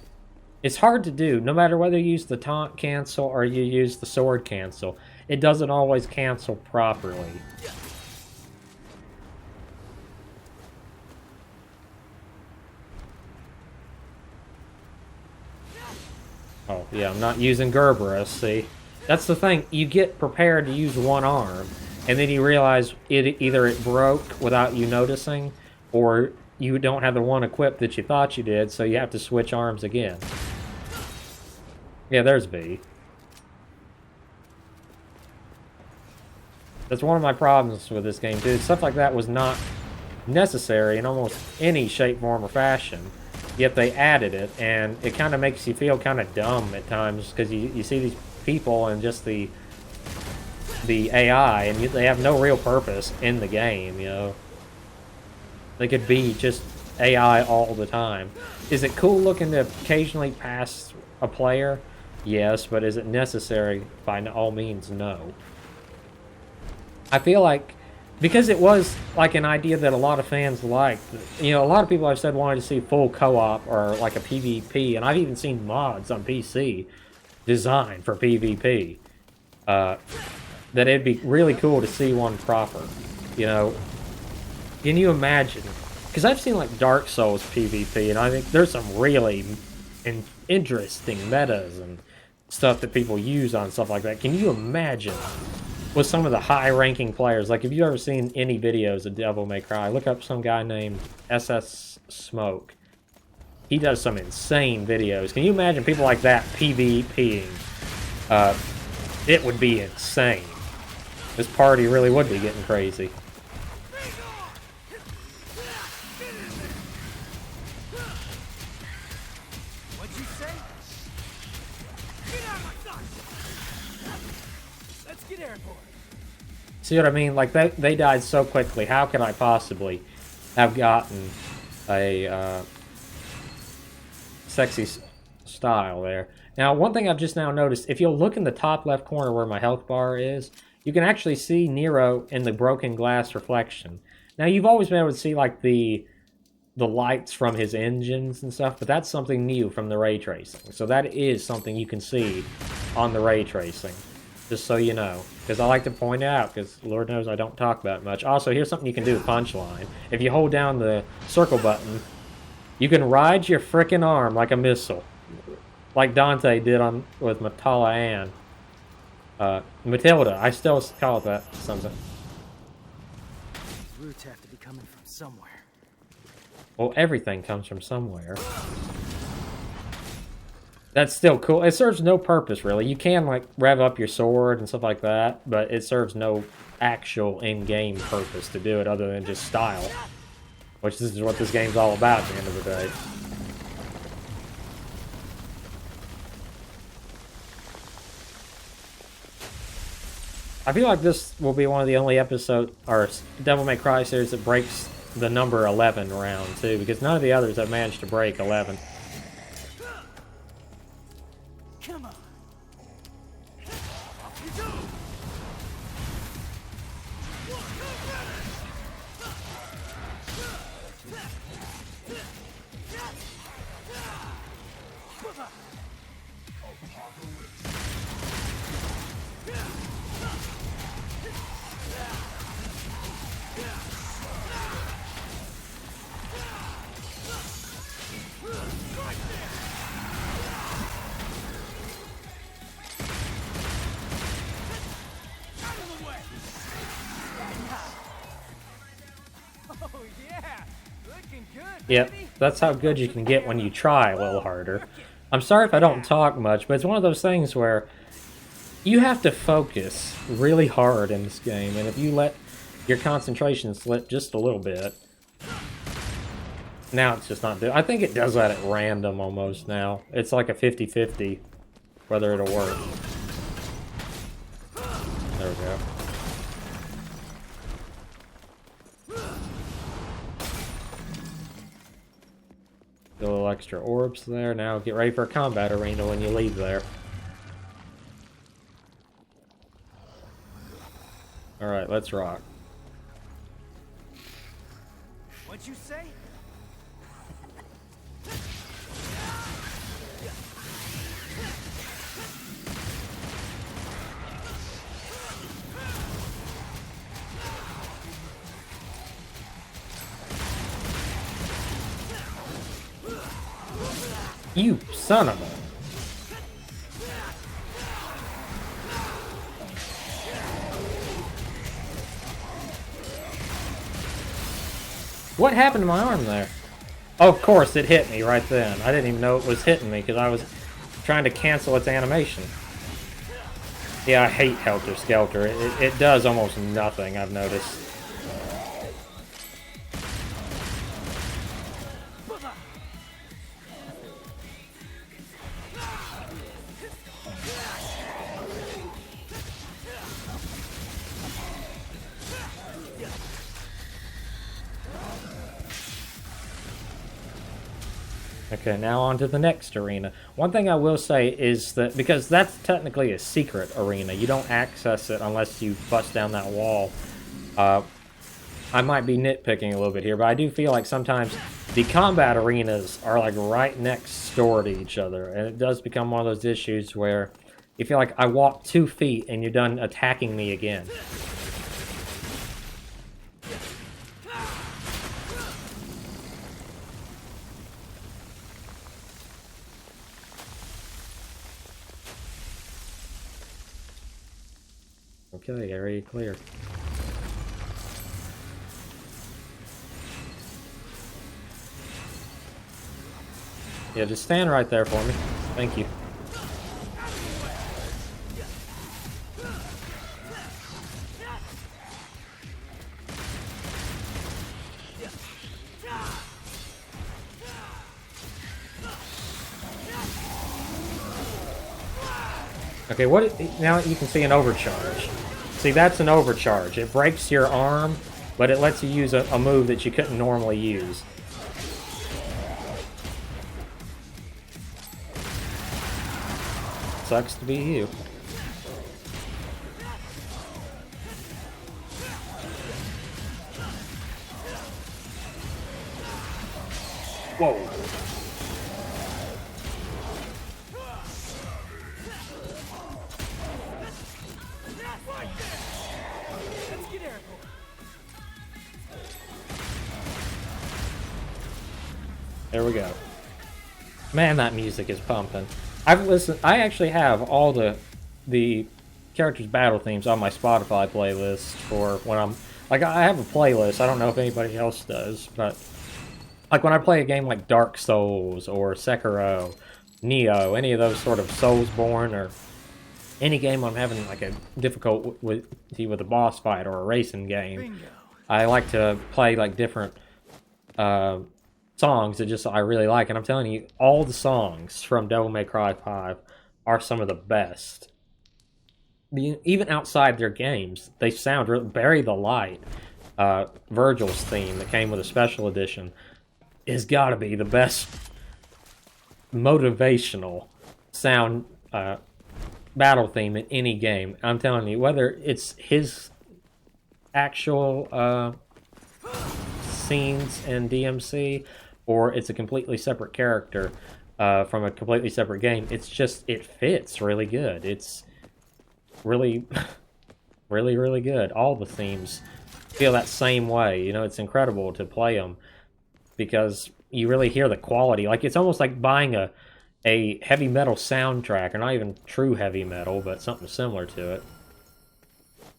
It's hard to do, no matter whether you use the taunt cancel or you use the sword cancel. It doesn't always cancel properly. Oh, yeah, I'm not using Gerberus, see? That's the thing, you get prepared to use one arm, and then you realize either it broke without you noticing, or you don't have the one equipped that you thought you did, so you have to switch arms again. Yeah, there's V. That's one of my problems with this game, too. Stuff like that was not necessary in almost any shape, form, or fashion. Yet they added it, and it kind of makes you feel kind of dumb at times, because you see these people and just the AI, and they have no real purpose in the game, you know. They could be just AI all the time. Is it cool looking to occasionally pass a player? Yes, but is it necessary? By all means, no. I feel like, because it was like an idea that a lot of fans liked, you know, a lot of people I've said wanted to see full co-op or like a PvP, and I've even seen mods on PC designed for PvP. That it'd be really cool to see one proper, you know. Can you imagine? Because I've seen like Dark Souls PvP, and I think there's some really interesting metas and stuff that people use on stuff like that. Can you imagine with some of the high-ranking players? Like, if you've ever seen any videos of Devil May Cry, look up some guy named SS Smoke. He does some insane videos. Can you imagine people like that PvPing? It would be insane. This party really would be getting crazy. What'd you say? Get out of my sight! Let's get airborne. See what I mean? Like, they died so quickly. How can I possibly have gotten a sexy style there? Now, one thing I've just now noticed, if you'll look in the top left corner where my health bar is, you can actually see Nero in the broken glass reflection. Now, you've always been able to see, like, the lights from his engines and stuff, but that's something new from the ray tracing. So that is something you can see on the ray tracing, just so you know. Because I like to point it out, because Lord knows I don't talk about it much. Also, here's something you can do with Punchline. If you hold down the circle button, you can ride your frickin' arm like a missile. Like Dante did with Matala Ann. Matilda, I still call it that something. Roots have to be coming from somewhere. Well, everything comes from somewhere. That's still cool. It serves no purpose, really. You can, like, rev up your sword and stuff like that, but it serves no actual in-game purpose to do it other than just style. Which this is what this game's all about at the end of the day. I feel like this will be one of the only episodes, or Devil May Cry series, that breaks the number 11 round, too, because none of the others have managed to break 11. Come on. Off you go. Yep, that's how good you can get when you try a little harder. I'm sorry if I don't talk much, but it's one of those things where you have to focus really hard in this game, and if you let your concentration slip just a little bit, now it's just not doing. I think it does that at random almost now. It's like a 50-50 whether it'll work. There we go. A little extra orbs there. Now get ready for a combat arena when you leave there. Alright, let's rock. What'd you say? You son of a... What happened to my arm there? Oh, of course, it hit me right then. I didn't even know it was hitting me because I was trying to cancel its animation. Yeah, I hate Helter Skelter. It does almost nothing, I've noticed. Okay, now on to the next arena. One thing I will say is that, because that's technically a secret arena, you don't access it unless you bust down that wall. I might be nitpicking a little bit here, but I do feel like sometimes the combat arenas are like right next door to each other, and it does become one of those issues where you feel like I walk 2 feet and you're done attacking me again. Okay, area clear. Yeah, just stand right there for me. Thank you. Okay, now you can see an overcharge. See, that's an overcharge. It breaks your arm, but it lets you use a move that you couldn't normally use. Sucks to be you. Whoa. There we go. Man, that music is pumping. I actually have all the characters' battle themes on my Spotify playlist for when I'm like, I have a playlist. I don't know if anybody else does, but like when I play a game like Dark Souls or Sekiro, Neo, any of those sort of Soulsborne, or any game I'm having like a difficult with a boss fight or a racing game, Bingo. I like to play like different songs that I really like, and I'm telling you, all the songs from Devil May Cry 5 are some of the best. Even outside their games, they sound Bury the Light, Virgil's theme that came with a special edition, has got to be the best motivational sound battle theme in any game. I'm telling you, whether it's his actual scenes in DMC, or it's a completely separate character from a completely separate game, it fits really good. It's really, really, really good. All the themes feel that same way. You know, it's incredible to play them because you really hear the quality. Like, it's almost like buying a heavy metal soundtrack, or not even true heavy metal, but something similar to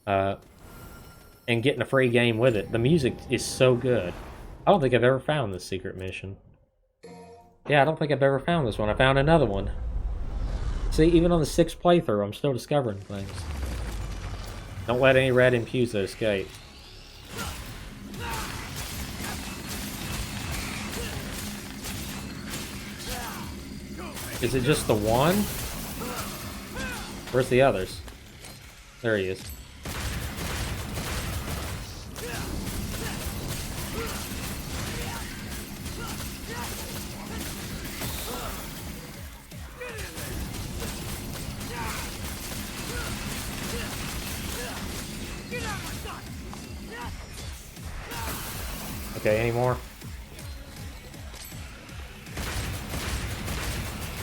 it. And getting a free game with it. The music is so good. I don't think I've ever found this secret mission. Yeah, I don't think I've ever found this one. I found another one. See, even on the 6th playthrough, I'm still discovering things. Don't let any red Impusa escape. Is it just the one? Where's the others? There he is. Okay, any more?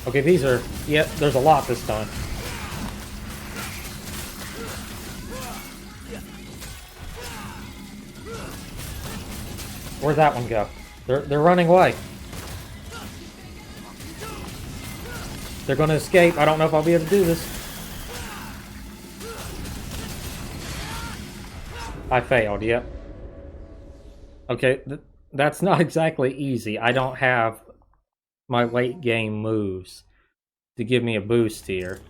Okay, these are... Yep, there's a lot this time. Where'd that one go? They're running away. They're gonna escape. I don't know if I'll be able to do this. I failed, yep. Okay, that's not exactly easy. I don't have my late game moves to give me a boost here.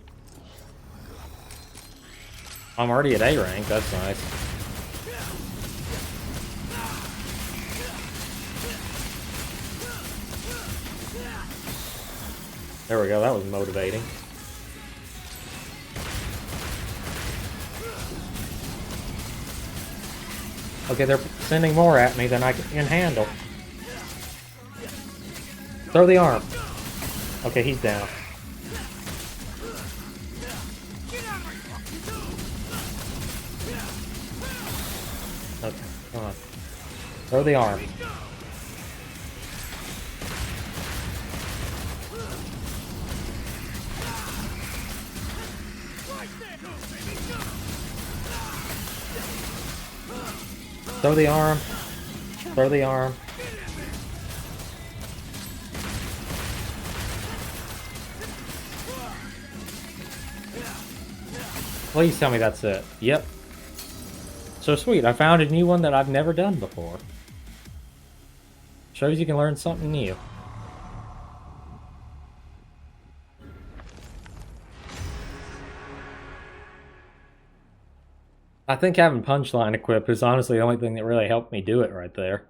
I'm already at A rank, that's nice. There we go, that was motivating. Okay, they're sending more at me than I can handle. Throw the arm. Okay, he's down. Okay, come on. Throw the arm. Throw the arm. Throw the arm. Please tell me that's it. Yep. So sweet, I found a new one that I've never done before. Shows you can learn something new. I think having Punchline equipped is honestly the only thing that really helped me do it right there.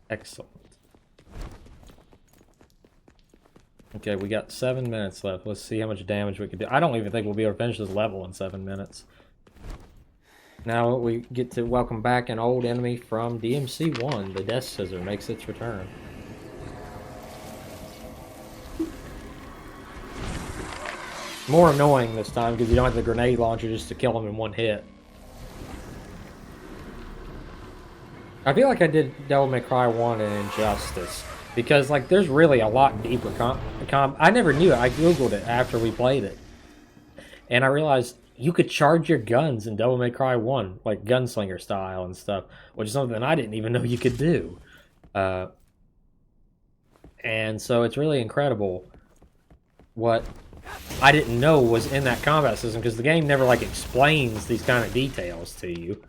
Excellent. Okay, we got 7 minutes left. Let's see how much damage we can do. I don't even think we'll be able to finish this level in 7 minutes. Now we get to welcome back an old enemy from DMC 1. The Death Scissor makes its return. More annoying this time because you don't have the grenade launcher just to kill him in one hit. I feel like I did Devil May Cry 1 and Injustice because like there's really a lot deeper I never knew it. I googled it after we played it. And I realized you could charge your guns in Devil May Cry 1, like gunslinger style and stuff, which is something I didn't even know you could do. And so it's really incredible what I didn't know was in that combat system because the game never like explains these kind of details to you.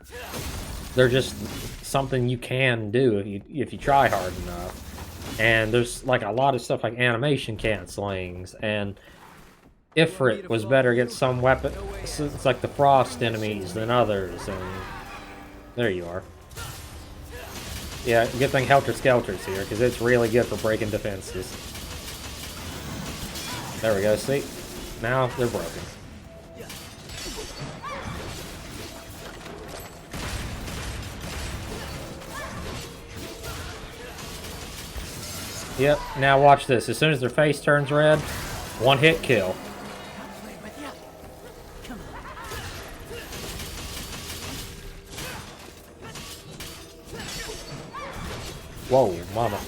They're just something you can do if you try hard enough. And there's like a lot of stuff like animation cancelings, and Ifrit was better against some weapon. It's like the frost enemies than others, and there you are. Yeah, good thing Helter Skelter's here because it's really good for breaking defenses. There we go, see? Now they're broken. Yep, now watch this. As soon as their face turns red, one hit kill. Whoa, mama.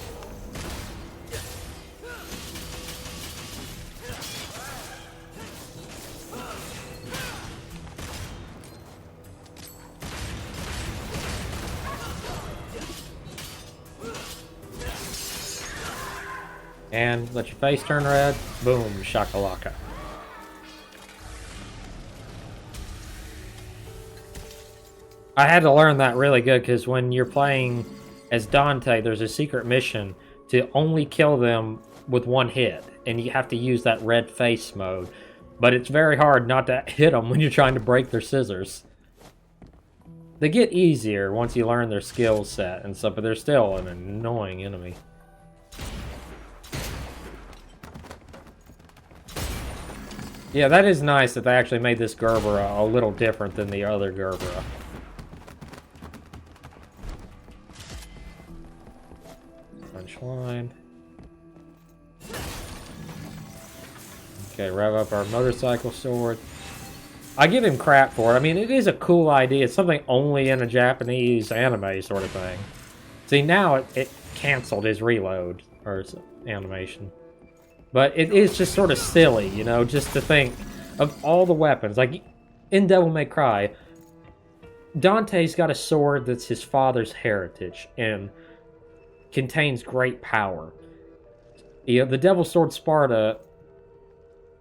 And let your face turn red. Boom, shakalaka. I had to learn that really good because when you're playing as Dante, there's a secret mission to only kill them with one hit. And you have to use that red face mode. But it's very hard not to hit them when you're trying to break their scissors. They get easier once you learn their skill set and stuff, but they're still an annoying enemy. Yeah, that is nice that they actually made this Gerbera a little different than the other Gerbera. Punchline. Okay, rev up our motorcycle sword. I give him crap for it. I mean, it is a cool idea. It's something only in a Japanese anime sort of thing. See, now it canceled his reload, or his animation. But it is just sort of silly, you know, just to think of all the weapons. Like, in Devil May Cry, Dante's got a sword that's his father's heritage and contains great power. You know, the Devil's Sword Sparta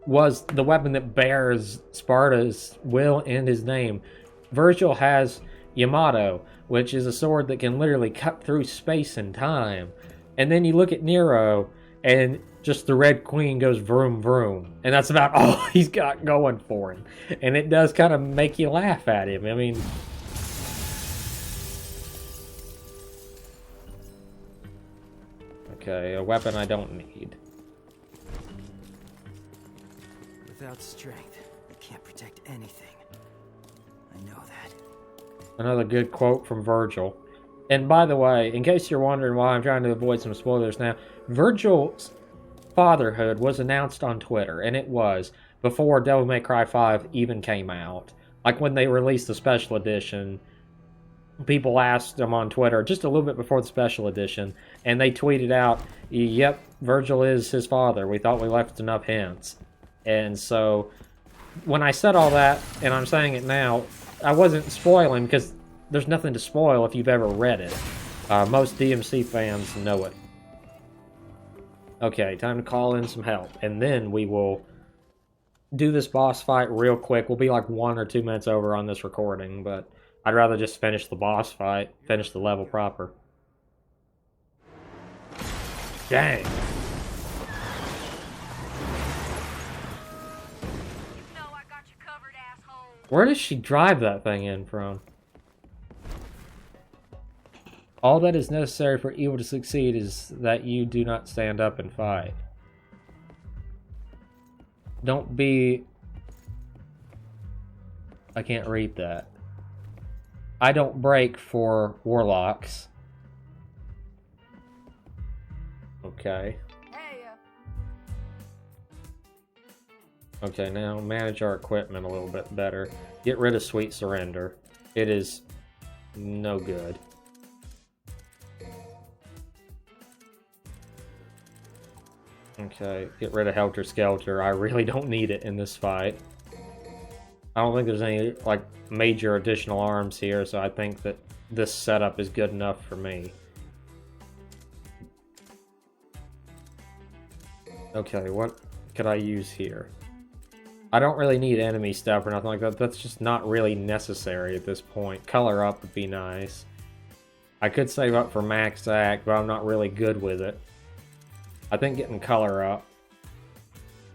was the weapon that bears Sparta's will and his name. Virgil has Yamato, which is a sword that can literally cut through space and time. And then you look at Nero, and just the Red Queen goes vroom vroom. And that's about all he's got going for him. And it does kind of make you laugh at him. I mean... Okay, a weapon I don't need. Without strength, I can't protect anything. I know that. Another good quote from Virgil. And by the way, in case you're wondering why I'm trying to avoid some spoilers now, Virgil's fatherhood was announced on Twitter, and it was before Devil May Cry 5 even came out. Like when they released the special edition, people asked him on Twitter just a little bit before the special edition, and they tweeted out, "Yep, Virgil is his father. We thought we left enough hints." And so, when I said all that, and I'm saying it now, I wasn't spoiling, because there's nothing to spoil if you've ever read it. Most DMC fans know it. Okay, time to call in some help, and then we will do this boss fight real quick. We'll be like 1 or 2 minutes over on this recording, but I'd rather just finish the boss fight, finish the level proper. Dang. Where does she drive that thing in from? All that is necessary for evil to succeed is that you do not stand up and fight. Don't be... I can't read that. I don't break for warlocks. Okay. Okay, now manage our equipment a little bit better. Get rid of Sweet Surrender. It is no good. Okay, get rid of Helter Skelter. I really don't need it in this fight. I don't think there's any, like, major additional arms here, so I think that this setup is good enough for me. Okay, what could I use here? I don't really need enemy stuff or nothing like that. That's just not really necessary at this point. Color up would be nice. I could save up for max act, but I'm not really good with it. I think getting color up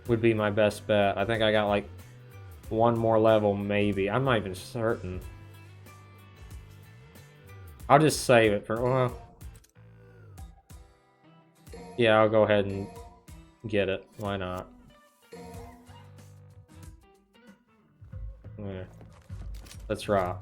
would be my best bet. I think I got like 1 more level maybe. I'm not even certain. I'll just save it for, well... Yeah, I'll go ahead and get it. Why not? Yeah. Let's rock.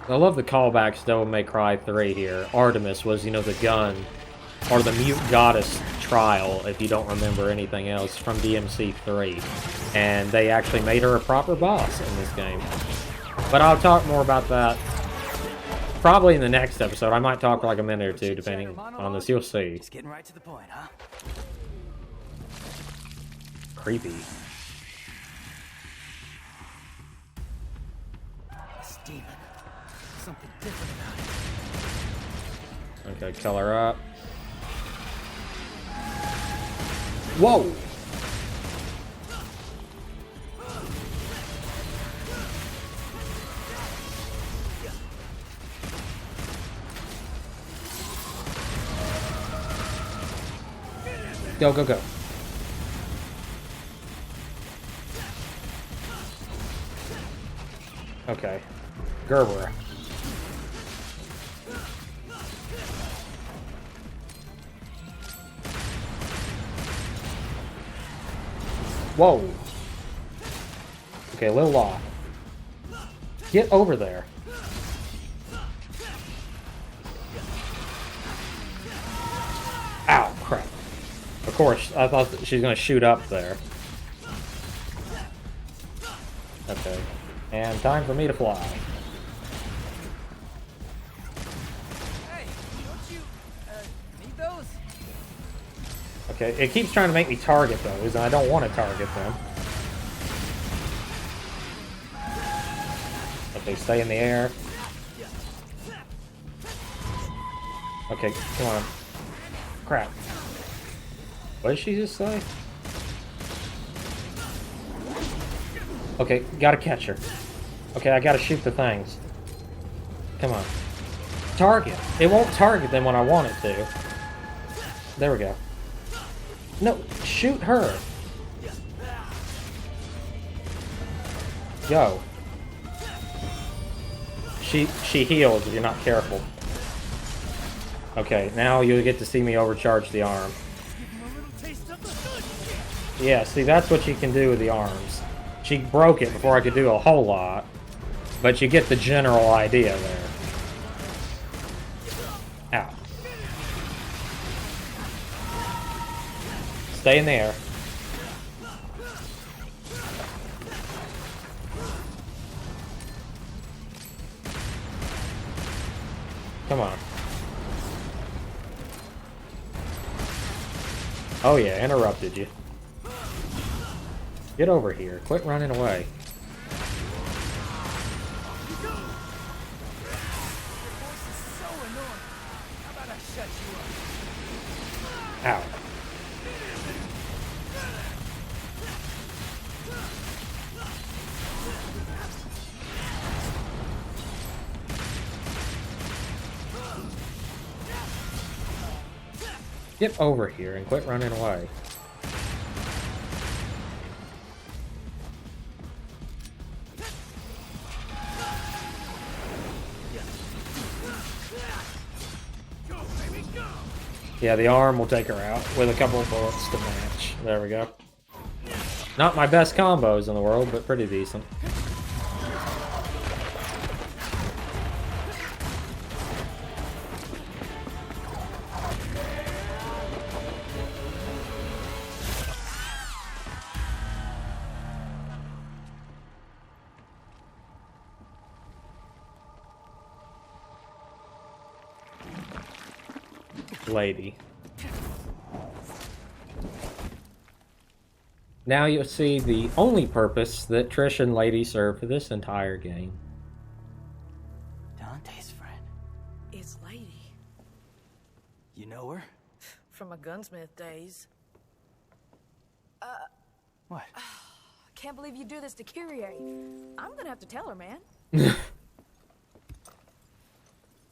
I love the callbacks to Devil May Cry 3 here. Artemis was, you know, the gun, or the mute goddess trial, if you don't remember anything else, from DMC 3. And they actually made her a proper boss in this game. But I'll talk more about that probably in the next episode. I might talk for like a minute or two, depending on this. You'll see. Just getting right to the point, huh? Creepy. This demon. Something different about it. Okay, color up. Whoa! Go, go, go. Okay. Gerber. Whoa. Okay, a little off. Get over there. Of course, I thought that she's gonna shoot up there. Okay. And time for me to fly. Hey, don't you need those? Okay, it keeps trying to make me target those, and I don't want to target them. Okay, stay in the air. Okay, come on. Crap. What did she just say? Okay, gotta catch her. Okay, I gotta shoot the things. Come on. Target. It won't target them when I want it to. There we go. No, shoot her. Go. She heals if you're not careful. Okay, now you'll get to see me overcharge the arm. Yeah, see, that's what you can do with the arms. She broke it before I could do a whole lot, but you get the general idea there. Ow. Stay in the air. Come on. Oh yeah, interrupted you. Get over here. Quit running away. Ow. Get over here and quit running away. Yeah, the arm will take her out with a couple of bullets to match. There we go. Not my best combos in the world, but pretty decent. Lady. Now you'll see the only purpose that Trish and Lady serve for this entire game. Dante's friend. It's Lady. You know her? From my gunsmith days. What? I can't believe you do this to Kyrie. I'm gonna have to tell her, man.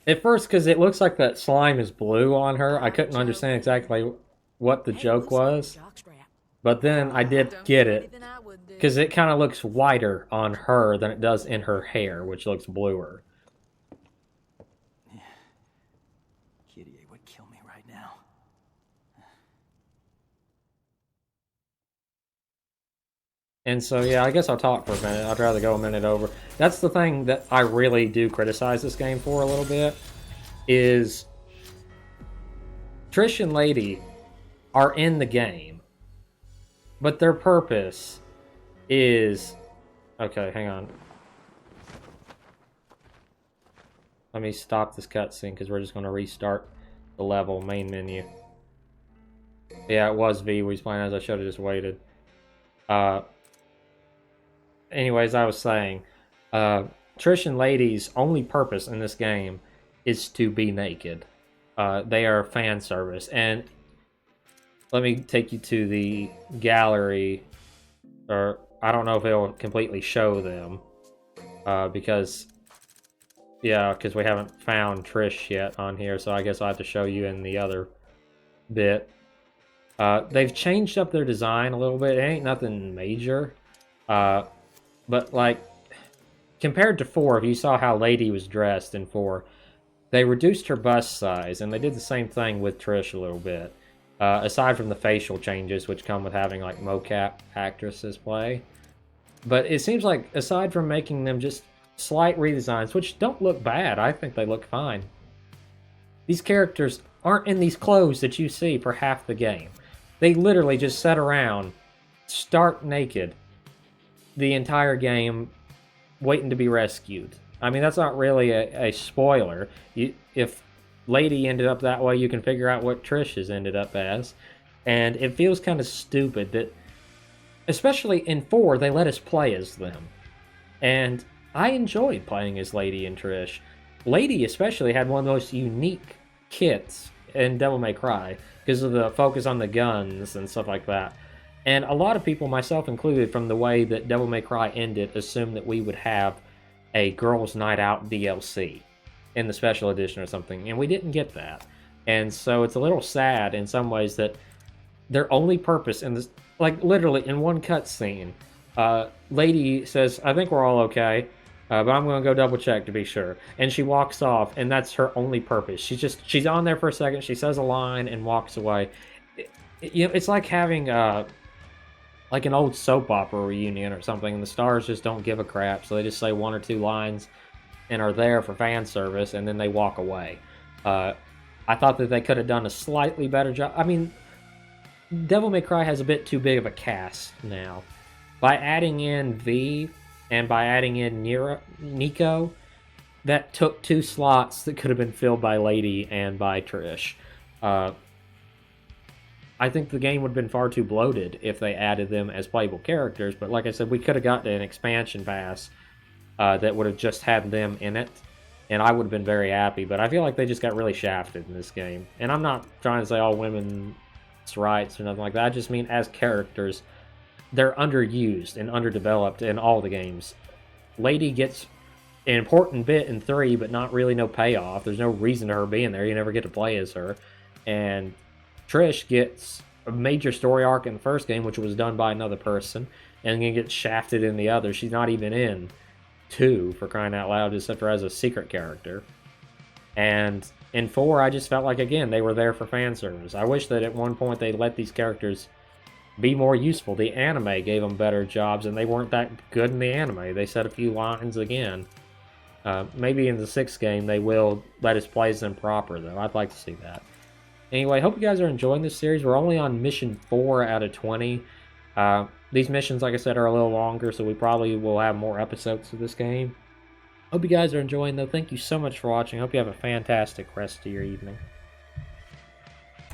At first, because it looks like that slime is blue on her, I couldn't understand exactly what the joke was. But then I did get it, because it kind of looks whiter on her than it does in her hair, which looks bluer. Yeah. Kyrie would kill me right now. And so, yeah, I guess I'll talk for a minute. I'd rather go a minute over. That's the thing that I really do criticize this game for a little bit, is Trish and Lady are in the game, but their purpose is... Okay, hang on. Let me stop this cutscene, because we're just going to restart the level main menu. Yeah, it was V we was playing as. I should have just waited. Anyways, I was saying, Trish and Lady's only purpose in this game is to be naked. They are fan service. And let me take you to the gallery, or I don't know if it'll completely show them, because we haven't found Trish yet on here, so I guess I'll have to show you in the other bit. They've changed up their design a little bit. It ain't nothing major. But, like, compared to 4, if you saw how Lady was dressed in 4, they reduced her bust size, and they did the same thing with Trish a little bit. Aside from the facial changes, which come with having, like, mocap actresses play. But it seems like, aside from making them just slight redesigns, which don't look bad, I think they look fine. These characters aren't in these clothes that you see for half the game. They literally just sat around, stark naked, the entire game, waiting to be rescued. I mean, that's not really a spoiler. If Lady ended up that way, you can figure out what Trish has ended up as. And it feels kind of stupid that, especially in 4, they let us play as them. And I enjoyed playing as Lady and Trish. Lady especially had one of the most unique kits in Devil May Cry because of the focus on the guns and stuff like that. And a lot of people, myself included, from the way that Devil May Cry ended, assumed that we would have a Girls' Night Out DLC in the special edition or something, and we didn't get that. And so it's a little sad in some ways that their only purpose in this, like literally in one cutscene, Lady says, "I think we're all okay, but I'm going to go double check to be sure." And she walks off, and that's her only purpose. She's on there for a second, she says a line, and walks away. It's like having like an old soap opera reunion or something, and the stars just don't give a crap, so they just say 1 or 2 lines and are there for fan service, and then they walk away. I thought that they could have done a slightly better job. I mean, Devil May Cry has a bit too big of a cast now. By adding in V and by adding in Nico, that took 2 slots that could have been filled by Lady and by Trish. I think the game would have been far too bloated if they added them as playable characters, but like I said, we could have gotten an expansion pass that would have just had them in it, and I would have been very happy, but I feel like they just got really shafted in this game. And I'm not trying to say all women's rights or nothing like that, I just mean as characters, they're underused and underdeveloped in all the games. Lady gets an important bit in 3, but not really no payoff. There's no reason to her being there, you never get to play as her. And Trish gets a major story arc in the first game, which was done by another person, and then gets shafted in the other. She's not even in 2, for crying out loud, except for as a secret character. And in 4, I just felt like, again, they were there for fan service. I wish that at one point they let these characters be more useful. The anime gave them better jobs, and they weren't that good in the anime. They said a few lines again. Maybe in the 6th game they will let us play as them proper, though. I'd like to see that. Anyway, hope you guys are enjoying this series. We're only on mission 4 out of 20. These missions, like I said, are a little longer, so we probably will have more episodes of this game. Hope you guys are enjoying, though. Thank you so much for watching. Hope you have a fantastic rest of your evening.